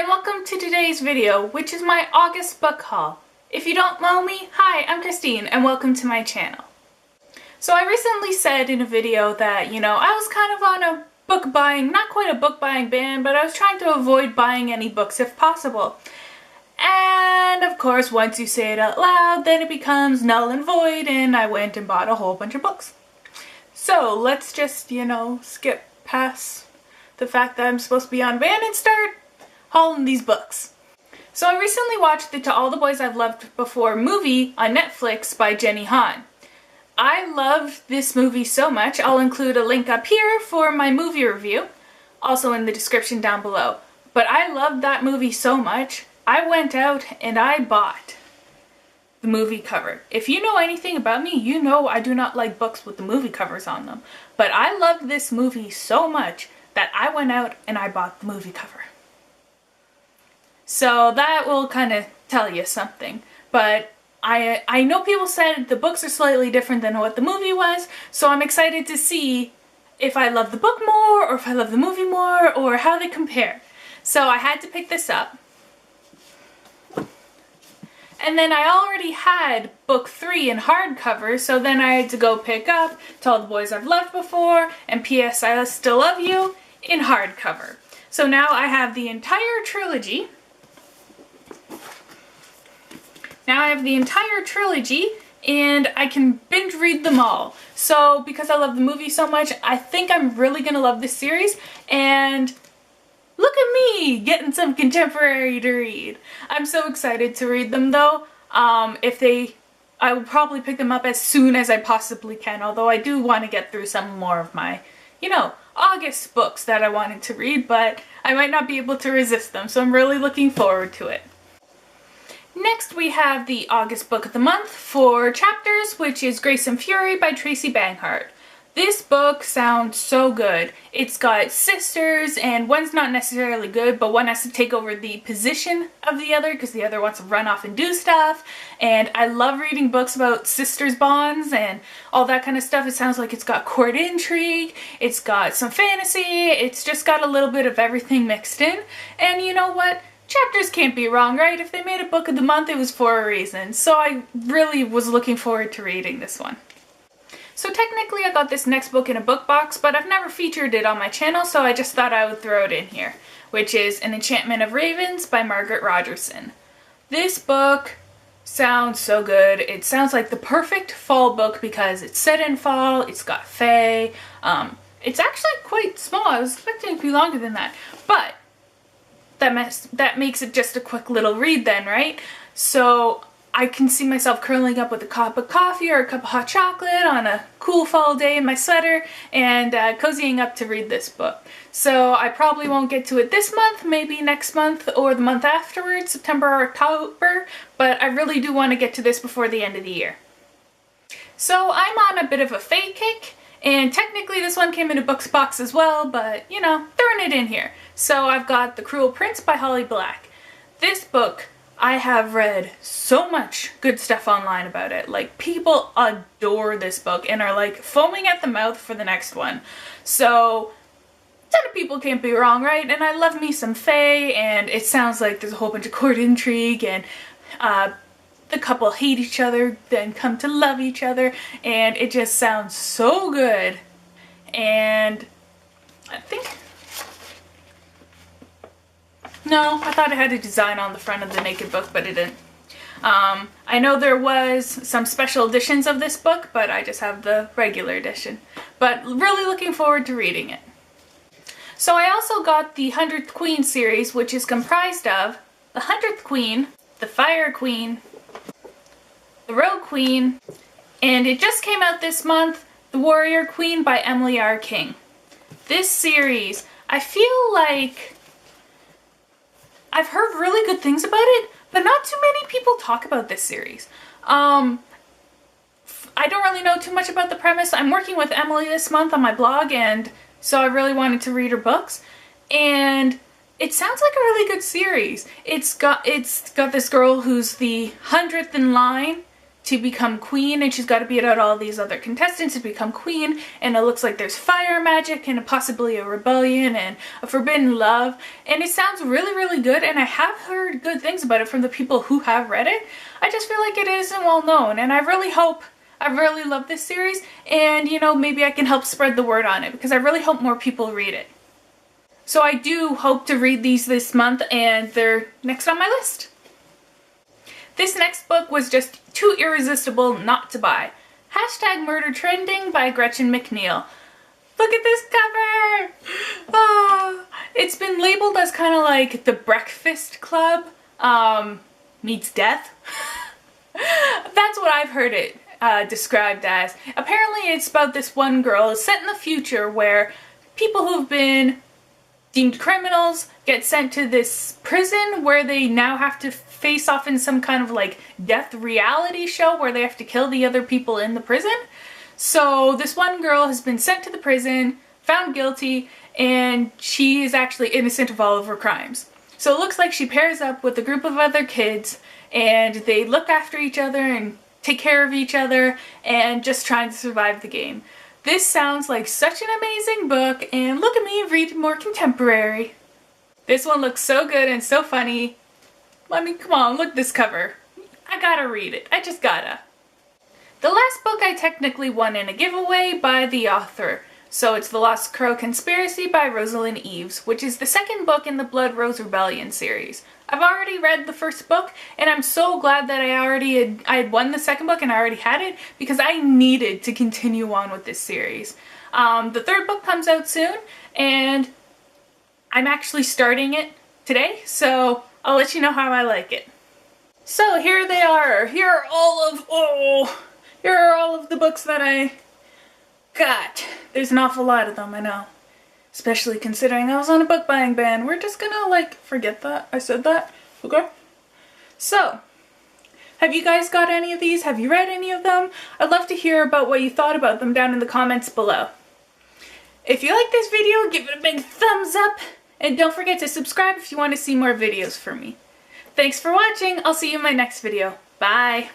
and welcome to today's video, which is my August book haul. If you don't know me, hi, I'm Christine and welcome to my channel. So I recently said in a video that, I was kind of on a book buying, not quite a book buying ban, but I was trying to avoid buying any books if possible. And of course, once you say it out loud, then it becomes null and void, and I went and bought a whole bunch of books. So let's just, skip past the fact that I'm supposed to be on ban and start hauling these books. So I recently watched the To All the Boys I've Loved Before movie on Netflix by Jenny Han. I loved this movie so much, I'll include a link up here for my movie review, also in the description down below. But I loved that movie so much, I went out and I bought the movie cover. If you know anything about me, you know I do not like books with the movie covers on them. But I loved this movie so much that I went out and I bought the movie cover. So that will kind of tell you something. But I know people said the books are slightly different than what the movie was, so I'm excited to see if I love the book more, or if I love the movie more, or how they compare. So I had to pick this up. And then I already had book 3 in hardcover, so then I had to go pick up To All the Boys I've Loved Before and P.S. I Still Love You in hardcover. So now I have the entire trilogy. And I can binge read them all. So because I love the movie so much, I think I'm really gonna love this series. And look at me getting some contemporary to read. I'm so excited to read them though. I will probably pick them up as soon as I possibly can, although I do want to get through some more of my, August books that I wanted to read, but I might not be able to resist them, so I'm really looking forward to it. Next we have the August book of the month for Chapters, which is Grace and Fury by Tracy Banghart. This book sounds so good. It's got sisters, and one's not necessarily good, but one has to take over the position of the other because the other wants to run off and do stuff. And I love reading books about sisters' bonds and all that kind of stuff. It sounds like it's got court intrigue, it's got some fantasy, it's just got a little bit of everything mixed in. And you know what? Chapters can't be wrong, right? If they made a book of the month, it was for a reason. So I really was looking forward to reading this one. So technically I got this next book in a book box, but I've never featured it on my channel, so I just thought I would throw it in here, which is An Chapman of Ravens by Margaret Rogerson. This book sounds so good. It sounds like the perfect fall book because it's set in fall, it's got fae. It's actually quite small. I was expecting it to be longer than that, but that makes it just a quick little read then, right? So I can see myself curling up with a cup of coffee or a cup of hot chocolate on a cool fall day in my sweater and cozying up to read this book. So I probably won't get to it this month, maybe next month or the month afterwards, September or October, but I really do want to get to this before the end of the year. So I'm on a bit of a fae kick, and technically this one came in a books box as well, but throwing it in here. So I've got The Cruel Prince by Holly Black. This book, I have read so much good stuff online about it. Like, people adore this book and are like foaming at the mouth for the next one. So, a ton of people can't be wrong, right? And I love me some fae, and it sounds like there's a whole bunch of court intrigue, and the couple hate each other, then come to love each other, and it just sounds so good. And I thought it had a design on the front of the naked book, but it didn't. I know there was some special editions of this book, but I just have the regular edition. But really looking forward to reading it. So I also got the 100th Queen series, which is comprised of the 100th Queen, the Fire Queen, the Rogue Queen, and it just came out this month, The Warrior Queen by Emily R. King. This series, I feel like I've heard really good things about it, but not too many people talk about this series. I don't really know too much about the premise. I'm working with Emily this month on my blog, and so I really wanted to read her books. And it sounds like a really good series. It's got this girl who's the 100th in line to become queen, and she's got to beat out all these other contestants to become queen, and it looks like there's fire magic and possibly a rebellion and a forbidden love, and it sounds really, really good, and I have heard good things about it from the people who have read it. I just feel like it isn't well known, and I really love this series, and you know, maybe I can help spread the word on it because I really hope more people read it. So I do hope to read these this month, and they're next on my list. This next book was just too irresistible not to buy. #murdertrending by Gretchen McNeil. Look at this cover! Oh, it's been labeled as kind of like The Breakfast Club meets death. That's what I've heard it described as. Apparently it's about this one girl set in the future where people who've been deemed criminals get sent to this prison where they now have to face off in some kind of like death reality show where they have to kill the other people in the prison. So this one girl has been sent to the prison, found guilty, and she is actually innocent of all of her crimes. So it looks like she pairs up with a group of other kids and they look after each other and take care of each other and just trying to survive the game. This sounds like such an amazing book, and look at me reading more contemporary. This one looks so good and so funny. I mean, come on, look at this cover. I gotta read it. I just gotta. The last book I technically won in a giveaway by the author. So it's The Lost Crow Conspiracy by Rosalind Eves, which is the second book in the Blood Rose Rebellion series. I've already read the first book, and I'm so glad that I had won the second book and I already had it, because I needed to continue on with this series. The third book comes out soon, and I'm actually starting it today, so I'll let you know how I like it. So here they are. Here are all of the books that I got. There's an awful lot of them, I know. Especially considering I was on a book buying ban. We're just gonna like forget that I said that, okay? So, have you guys got any of these? Have you read any of them? I'd love to hear about what you thought about them down in the comments below. If you like this video, give it a big thumbs up, and don't forget to subscribe if you want to see more videos from me. Thanks for watching. I'll see you in my next video. Bye.